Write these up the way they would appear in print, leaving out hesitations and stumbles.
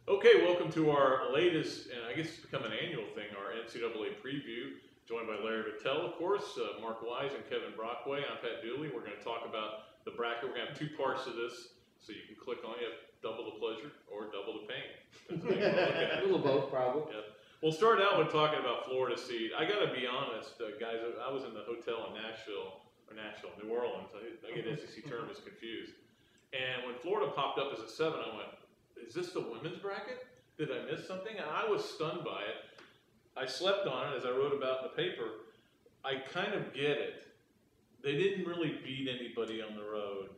Okay, welcome to our latest, and I guess it's become an annual thing, our NCAA preview, joined by Larry Vettel, of course, Mark Wise, and Kevin Brockway. I'm Pat Dooley. We're going to talk about the bracket. We're going to have two parts of this, so you can click on it, double the pleasure or double the pain. A little both, probably. Yeah. We'll start out with talking about Florida seed. I got to be honest, guys, I was in the hotel in New Orleans. I get SEC tournaments confused. And when Florida popped up as a 7, I went, is this the women's bracket? Did I miss something? And I was stunned by it. I slept on it, as I wrote about in the paper. I kind of get it. They didn't really beat anybody on the road.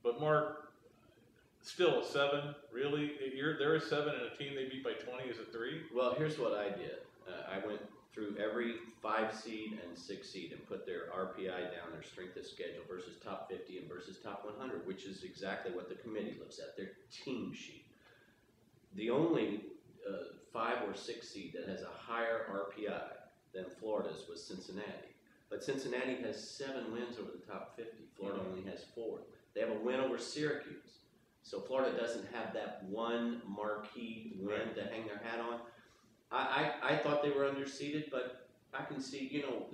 But Mark, still a 7, really? They're a 7 and a team they beat by 20 is a 3? Well, here's what I did. I went through every 5 seed and 6 seed and put their RPI down, their strength of schedule versus top 50 and versus top 100, which is exactly what the committee looks at, their team sheet. The only 5 or 6 seed that has a higher RPI than Florida's was Cincinnati. But Cincinnati has 7 wins over the top 50. Florida only has 4. They have a win over Syracuse. So Florida doesn't have that one marquee win to hang their hat on. I thought they were underseeded, but I can see, you know,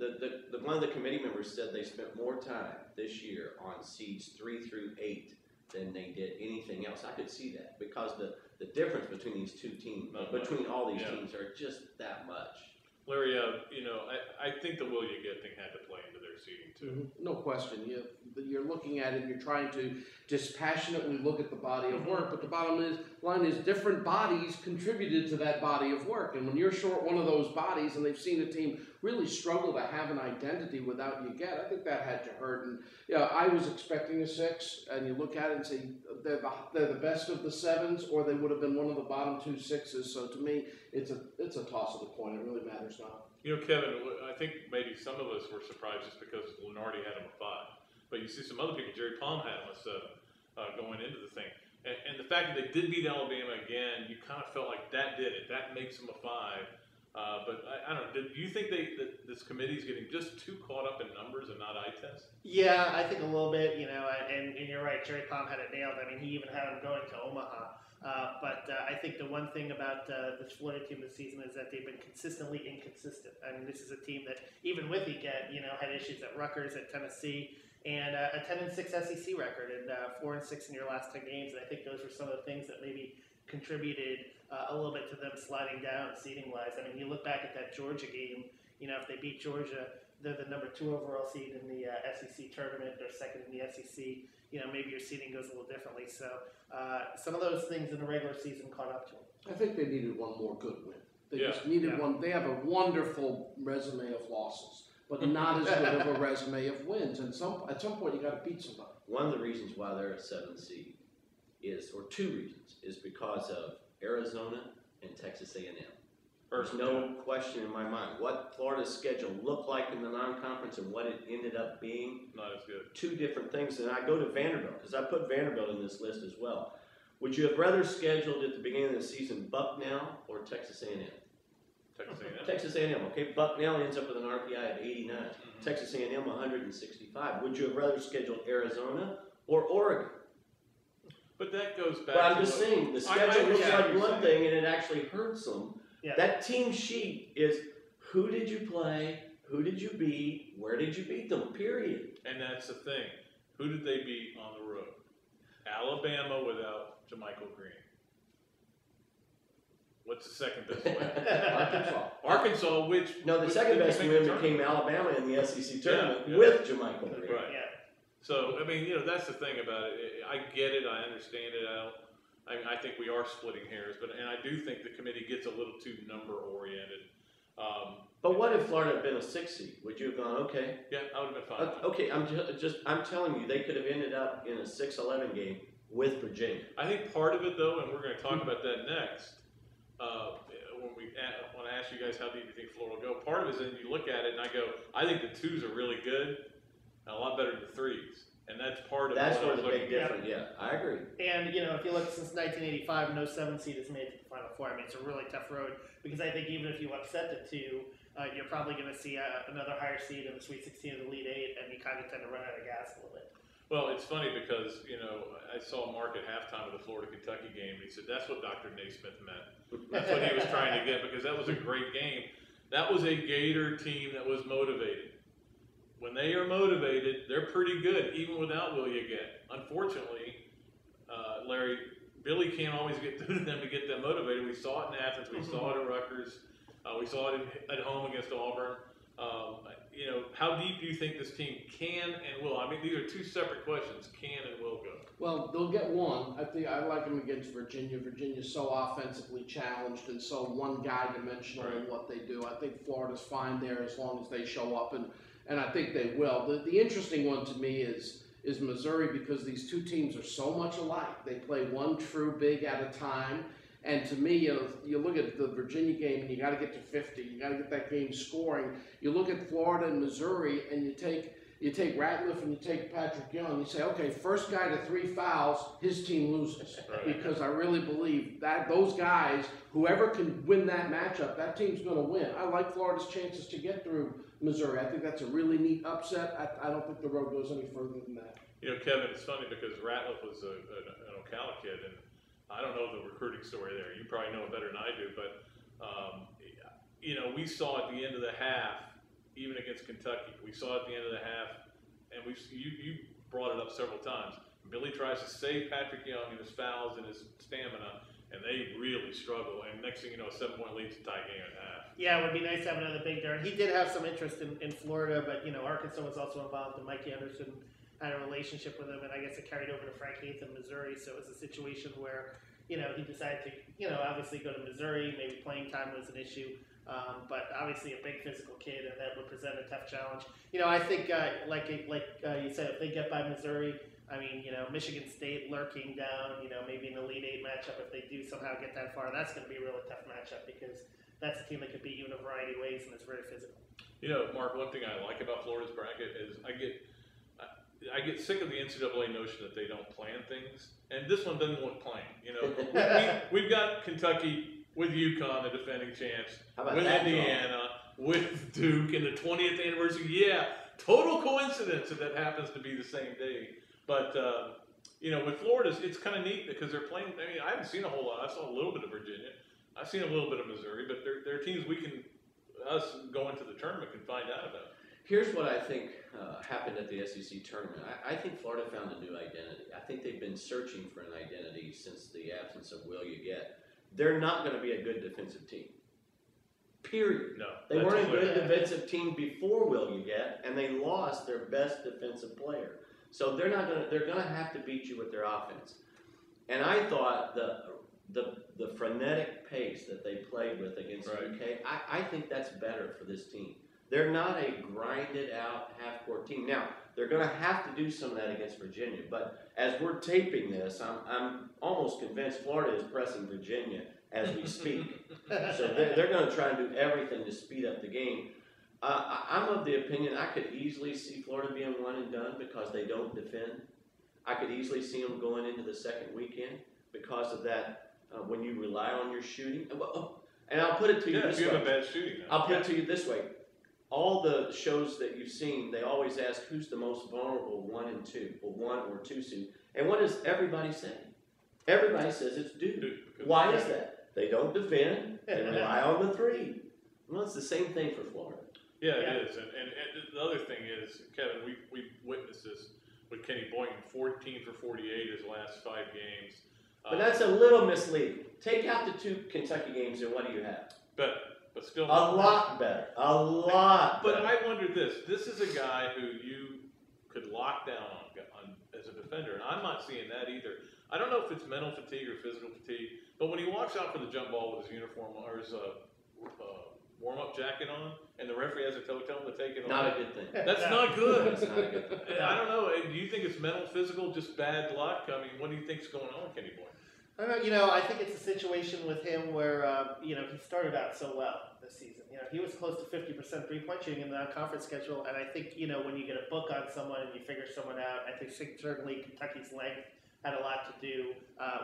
one of the committee members said they spent more time this year on seeds 3 through 8 than they did anything else. I could see that because the difference between these two teams, between all these teams, are just that much. Larry, you know, I think the will you get thing had to play into their seeding too. No question. You're looking at it and you're trying to dispassionately look at the body of work, but the bottom line is different bodies contributed to that body of work. And when you're short one of those bodies and they've seen a team really struggle to have an identity without you get, I think that had to hurt. And I was expecting a 6, and you look at it and say they're the best of the 7s, or they would have been one of the bottom 2 6s. So to me, it's a toss of the coin. It really matters not. You know, Kevin, I think maybe some of us were surprised just because Lenardi had him a 5. But you see some other people, Jerry Palm had him a 7 going into the thing. And the fact that they did beat Alabama again, you kind of felt like that did it. That makes them a 5. But I don't know, do you think that this committee is getting just too caught up in numbers and not eye tests? Yeah, I think a little bit, you know, and you're right, Jerry Palm had it nailed. I mean, he even had him going to Omaha. But I think the one thing about this Florida team this season is that they've been consistently inconsistent. I mean, this is a team that, even with EGET, you know, had issues at Rutgers, at Tennessee, and a 10-6 SEC record, and 4-6 in your last 10 games. And I think those were some of the things that maybe contributed a little bit to them sliding down seeding-wise. I mean, you look back at that Georgia game, you know, if they beat Georgia, they're the number 2 overall seed in the SEC tournament. They're second in the SEC. You know, maybe your seeding goes a little differently. So some of those things in the regular season caught up to them. I think they needed one more good win. They just needed one. They have a wonderful resume of losses, but not as good of a resume of wins. And at some point, you got to beat somebody. One of the reasons why they're a 7 seed is, or 2 reasons, is because of Arizona and Texas A&M. There's no question in my mind what Florida's schedule looked like in the non-conference and what it ended up being. Not as good. 2 different things. And I go to Vanderbilt, because I put Vanderbilt in this list as well. Would you have rather scheduled at the beginning of the season Bucknell or Texas A&M? Texas A&M. Texas A&M, okay. Bucknell ends up with an RPI of 89. Texas A&M 165. Would you have rather scheduled Arizona or Oregon? But that goes back to I'm just saying, the schedule looks like one thing and it actually hurts them. Yeah. That team sheet is who did you play, who did you beat, where did you beat them, period. And that's the thing. Who did they beat on the road? Alabama without Jermichael Green. What's the second best win? Arkansas, which... No, the second best win became Alabama in the SEC tournament with Jermichael Green. Right. Yeah. So, I mean, you know, that's the thing about it. I get it. I understand it. I think we are splitting hairs, and I do think the committee gets a little too number-oriented. But what if Florida had been a 6 seed? Would you have gone, okay? Yeah, I would have been fine. Okay, I'm telling you, they could have ended up in a 6-11 game with Virginia. I think part of it, though, and we're going to talk about that next, when we want to ask you guys how deep you think Florida will go, part of it is that you look at it and I go, I think the 2s are really good and a lot better than the 3s. And that's part of That's what where the big difference. Yeah, I agree. And you know, if you look since 1985, no 7 seed has made it to the Final Four. I mean, it's a really tough road because I think even if you upset the 2, you're probably going to see another higher seed in the Sweet 16 of the Elite 8, and you kind of tend to run out of gas a little bit. Well, it's funny because, I saw Mark at halftime of the Florida-Kentucky game, and he said that's what Dr. Naismith meant. That's what he was trying to get, because that was a great game. That was a Gator team that was motivated. When they are motivated, they're pretty good, even without Will You Get. Unfortunately, Billy can't always get through to them to get them motivated. We saw it in Athens. We saw it at Rutgers. We saw it at home against Auburn. How deep do you think this team can and will? I mean, these are two separate questions, can and will go. Well, they'll get one. I think I like them against Virginia. Virginia's so offensively challenged and so one guy dimensional in what they do. I think Florida's fine there as long as they show up, and I think they will. The interesting one to me is Missouri, because these two teams are so much alike. They play one true big at a time. And to me, you look at the Virginia game and you got to get to 50. You got to get that game scoring. You look at Florida and Missouri, and you take Ratliff and you take Patrick Young. And you say, okay, first guy to 3 fouls, his team loses. Right. Because I really believe that those guys, whoever can win that matchup, that team's going to win. I like Florida's chances to get through Missouri. I think that's a really neat upset. I don't think the road goes any further than that. Kevin, it's funny because Ratliff was an Ocala kid, and I don't know the recruiting story there. You probably know it better than I do, but we saw at the end of the half, even against Kentucky, we saw at the end of the half, and you brought it up several times. Billy tries to save Patrick Young in his fouls and his stamina, and they really struggle. And next thing you know, a 7-point lead to tie game at half. Yeah, it would be nice to have another big guard. He did have some interest in Florida, but Arkansas was also involved, and Mikey Anderson had a relationship with him, and I guess it carried over to Frank Heath in Missouri. So it was a situation where he decided to obviously go to Missouri. Maybe playing time was an issue, but obviously a big physical kid, and that would present a tough challenge. I think like you said, if they get by Missouri, I mean Michigan State lurking down, maybe an Elite Eight matchup. If they do somehow get that far, that's going to be a really tough matchup because that's a team that could beat you in a variety of ways, and it's very physical. Mark, one thing I like about Florida's bracket is I get sick of the NCAA notion that they don't plan things, and this one doesn't want playing. We've got Kentucky with UConn, the defending champs, with Indiana, with Duke, and the 20th anniversary. Yeah, total coincidence that happens to be the same day. But with Florida, it's kind of neat because they're playing. I mean, I haven't seen a whole lot. I saw a little bit of Virginia. I've seen a little bit of Missouri, but they're teams us going to the tournament can find out about. Here's what I think happened at the SEC tournament. I think Florida found a new identity. I think they've been searching for an identity since the absence of Will You Get. They're not going to be a good defensive team. Period. No. They weren't a good defensive team before Will You Get, and they lost their best defensive player. So they're going to have to beat you with their offense. And I thought the frenetic pace that they played with against UK, I think that's better for this team. They're not a grinded-out half-court team. Now, they're going to have to do some of that against Virginia, but as we're taping this, I'm almost convinced Florida is pressing Virginia as we speak. So they're going to try and do everything to speed up the game. I'm of the opinion I could easily see Florida being one and done because they don't defend. I could easily see them going into the second weekend because of that when you rely on your shooting. And I'll put it to you this way. You have a bad shooting. I'll put it to you this way. All the shows that you've seen, they always ask who's the most vulnerable 1 and 2, or 1 or 2 seed. And what does everybody say? Everybody says it's Duke. Why is that? They don't defend. They rely on the 3. Well, it's the same thing for Florida. Yeah, it is. And the other thing is, Kevin, we've witnessed this with Kenny Boynton, 14 for 48 his last 5 games. But that's a little misleading. Take out the 2 Kentucky games, and what do you have? But still, a lot better. A lot better. But I wonder this. This is a guy who you could lock down on as a defender, and I'm not seeing that either. I don't know if it's mental fatigue or physical fatigue, but when he walks out for the jump ball with his uniform or his warm-up jacket on, and the referee has to tell him to take it off. Not a good thing. That's not good. That's not a good thing. I don't know. Do you think it's mental, physical, just bad luck? I mean, what do you think's going on with Kenny Boynton? I don't know. I think it's a situation with him where he started out so well this season. He was close to 50% three-point shooting in the non-conference schedule, and I think when you get a book on someone and you figure someone out, I think certainly Kentucky's length had a lot to do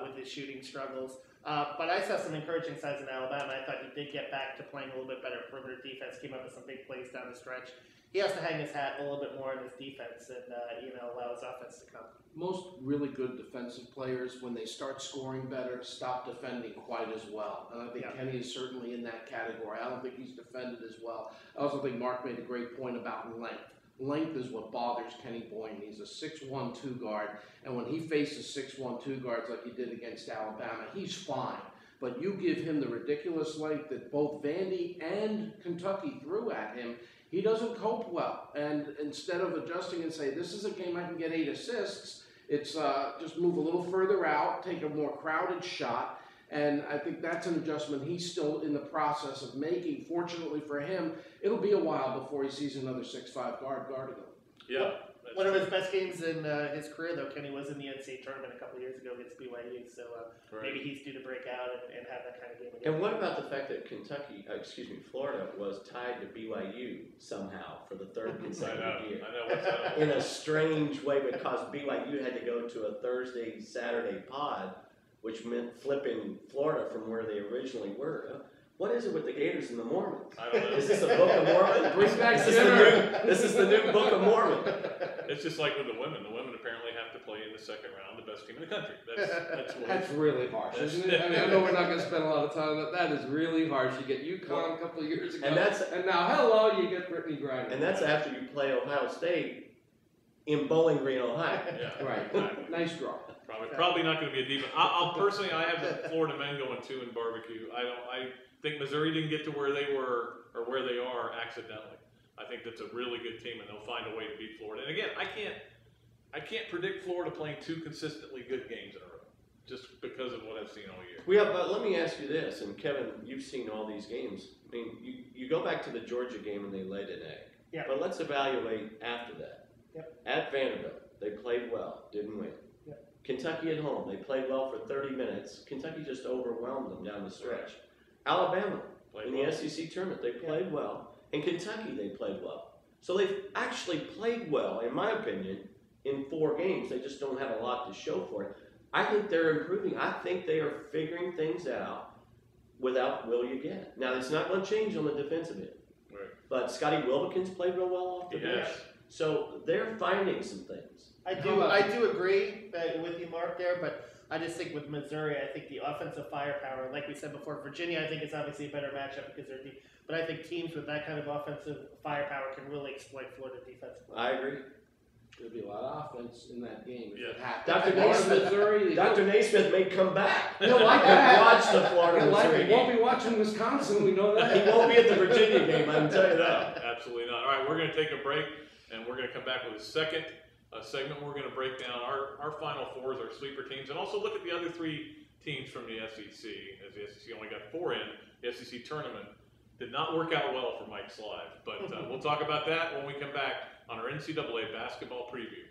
with his shooting struggles. But I saw some encouraging signs in Alabama. I thought he did get back to playing a little bit better perimeter defense, came up with some big plays down the stretch. He has to hang his hat a little bit more on his defense and allow his offense to come. Most really good defensive players, when they start scoring better, stop defending quite as well. And I think Kenny is certainly in that category. I don't think he's defended as well. I also think Mark made a great point about length. Length is what bothers Kenny Boynton. He's a 6'1", 2 guard, and when he faces 6'1", 2 guards like he did against Alabama, he's fine. But you give him the ridiculous length that both Vandy and Kentucky threw at him, he doesn't cope well. And instead of adjusting and say, this is a game I can get 8 assists, it's just move a little further out, take a more crowded shot. And I think that's an adjustment he's still in the process of making. Fortunately for him, it'll be a while before he sees another 6'5" guard guarding him. Yeah. One of his best games in his career, though, Kenny, was in the NCAA tournament a couple of years ago against BYU. So maybe he's due to break out and have that kind of game again. And what about the fact that Florida was tied to BYU somehow for the third consecutive year? I know what's up. In a strange way, because BYU had to go to a Thursday, Saturday pod, which meant flipping Florida from where they originally were. What is it with the Gators and the Mormons? I don't know. Is this a Book of Mormon? Bring back This is the new Book of Mormon. It's just like with the women. The women apparently have to play in the second round, the best team in the country. That's really harsh, isn't it? I mean, I know we're not going to spend a lot of time on that. That is really harsh. You get UConn a couple of years ago, and now, hello, you get Brittany Griner. And that's after you play Ohio State in Bowling Green, Ohio. Yeah. Right. Nice draw. Probably not going to be a deep. I'll personally, I have the Florida men going 2 in barbecue. I think Missouri didn't get to where they were or where they are accidentally. I think that's a really good team, and they'll find a way to beat Florida. And again, I can't predict Florida playing 2 consistently good games in a row, just because of what I've seen all year. Well, but let me ask you this, and Kevin, you've seen all these games. I mean, you go back to the Georgia game and they laid an egg. Yeah. But let's evaluate after that. Yep. At Vanderbilt, they played well, didn't win. Yep. Kentucky at home, they played well for 30 minutes. Kentucky just overwhelmed them down the stretch. Alabama, in the SEC tournament, they played well. In Kentucky, they played well. So they've actually played well, in my opinion, in 4 games. They just don't have a lot to show for it. I think they're improving. I think they are figuring things out without Will Again. Now, it's not going to change on the defensive end. Right. But Scotty Wilbekin's played real well off the bench. So they're finding some things. I do agree with you, Mark, there, but I just think with Missouri, I think the offensive firepower, like we said before, Virginia, I think it's obviously a better matchup because they're deep. But I think teams with that kind of offensive firepower can really exploit Florida defensively. I agree. There'll be a lot of offense in that game. Yeah. Dr. Naismith may come back. He'll like that. Watch the Florida Missouri He won't be watching Wisconsin, we know that. He won't be at the Virginia game, I can tell you that. Absolutely not. All right, we're going to take a break, and we're going to come back with a second segment. We're going to break down our Final Fours, our sleeper teams, and also look at the other 3 teams from the SEC, as the SEC only got 4 in. The SEC tournament did not work out well for Mike Slive, but we'll talk about that when we come back on our NCAA basketball preview.